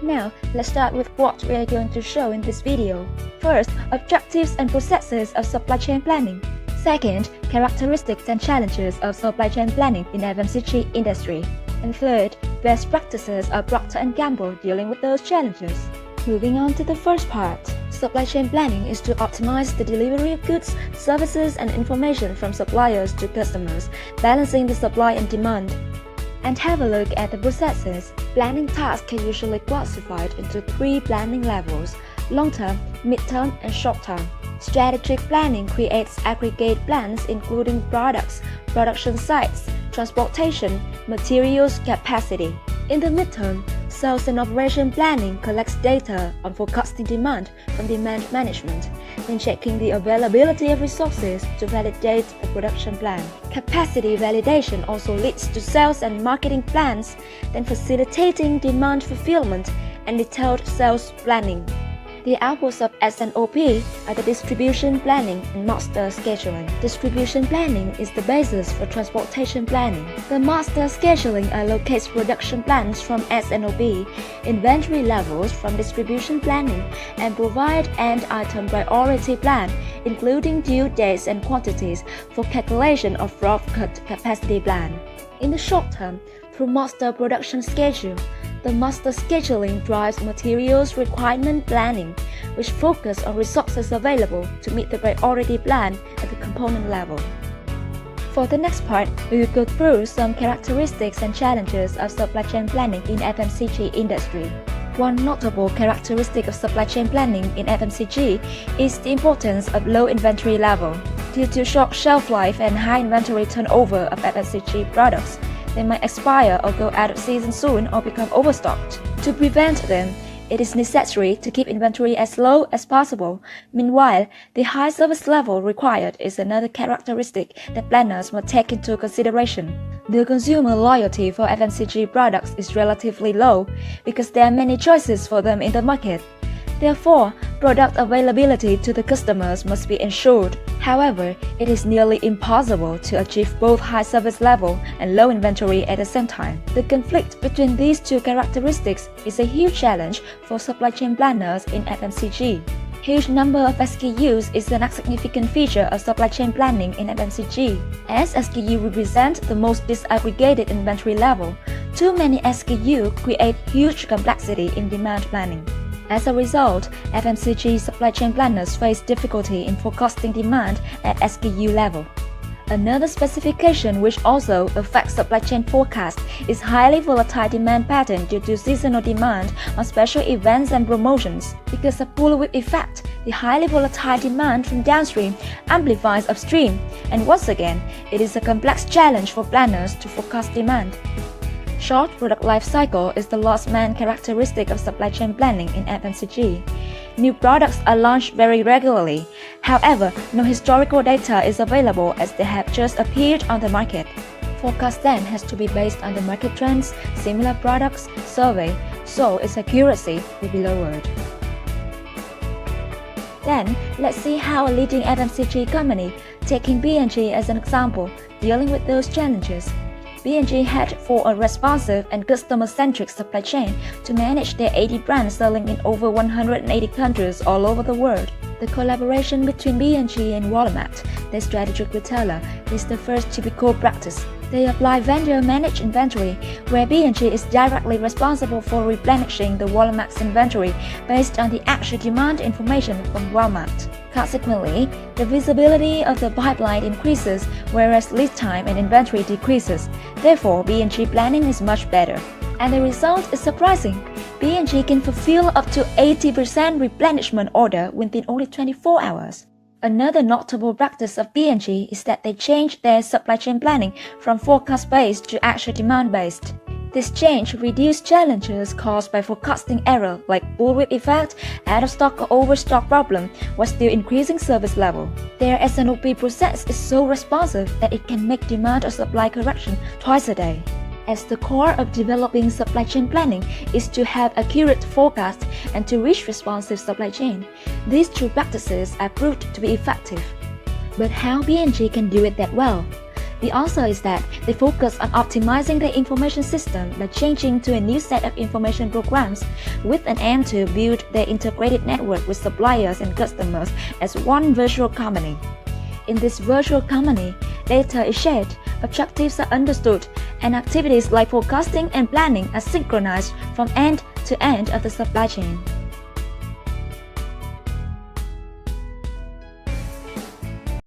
Now, let's start with what we are going to show in this video. First, objectives and processes of supply chain planning. Second, characteristics and challenges of supply chain planning in FMCG industry. And third, best practices of Procter & Gamble dealing with those challenges. Moving on to the first part. Supply chain planning is to optimize the delivery of goods, services, and information from suppliers to customers, balancing the supply and demand. And have a look at the processes. Planning tasks are usually classified into 3 planning levels: long-term, mid-term, and short-term. Strategic planning creates aggregate plans including products, production sites, transportation, materials capacity. In the midterm, sales and operation planning collects data on forecasting demand from demand management, then checking the availability of resources to validate the production plan. Capacity validation also leads to sales and marketing plans, then facilitating demand fulfillment and detailed sales planning. The outputs of S&OP are the distribution planning and master scheduling. Distribution planning is the basis for transportation planning. The master scheduling allocates production plans from S&OP, inventory levels from distribution planning, and provide end item priority plan, including due dates and quantities for calculation of forecast capacity plan. In the short term, through master production schedule, the master scheduling drives materials requirement planning, which focus on resources available to meet the priority plan at the component level. For the next part, we will go through some characteristics and challenges of supply chain planning in FMCG industry. One notable characteristic of supply chain planning in FMCG is the importance of low inventory level. Due to short shelf life and high inventory turnover of FMCG products, they might expire or go out of season soon or become overstocked. To prevent them, it is necessary to keep inventory as low as possible. Meanwhile, the high service level required is another characteristic that planners must take into consideration. The consumer loyalty for FMCG products is relatively low because there are many choices for them in the market. Therefore, product availability to the customers must be ensured. However, it is nearly impossible to achieve both high service level and low inventory at the same time. The conflict between these two characteristics is a huge challenge for supply chain planners in FMCG. Huge number of SKUs is an significant feature of supply chain planning in FMCG, as SKU represent the most disaggregated inventory level. Too many SKU create huge complexity in demand planning. As a result, FMCG supply chain planners face difficulty in forecasting demand at SKU level. Another specification which also affects supply chain forecast is highly volatile demand pattern due to seasonal demand on special events and promotions. Because of bullwhip effect, the highly volatile demand from downstream amplifies upstream, and once again, it is a complex challenge for planners to forecast demand. Short product life cycle is the last man characteristic of supply chain planning in FMCG. New products are launched very regularly. However, no historical data is available as they have just appeared on the market. Forecast then has to be based on the market trends, similar products, survey, so its accuracy will be lowered. Then, let's see how a leading FMCG company, taking B&G as an example, dealing with those challenges. B&G had for a responsive and customer-centric supply chain to manage their 80 brands selling in over 180 countries all over the world. The collaboration between B&G and Walmart, their strategic retailer, is the first typical practice. They apply vendor-managed inventory, where B&G is directly responsible for replenishing the Walmart's inventory based on the actual demand information from Walmart. Consequently, the visibility of the pipeline increases, whereas lead time and inventory decreases. Therefore, B&G planning is much better. And the result is surprising. B&G can fulfill up to 80% replenishment order within only 24 hours. Another notable practice of B&G is that they changed their supply chain planning from forecast-based to actual demand-based. This change reduced challenges caused by forecasting error like bullwhip effect, out-of-stock or overstock problem, while still increasing service level. Their S&OP process is so responsive that it can make demand or supply correction twice a day. As the core of developing supply chain planning is to have accurate forecast and to reach responsive supply chain, these two practices are proved to be effective. But how B&G can do it that well? The answer is that they focus on optimizing their information system by changing to a new set of information programs with an aim to build their integrated network with suppliers and customers as one virtual company. In this virtual company, data is shared, objectives are understood, and activities like forecasting and planning are synchronized from end to end of the supply chain.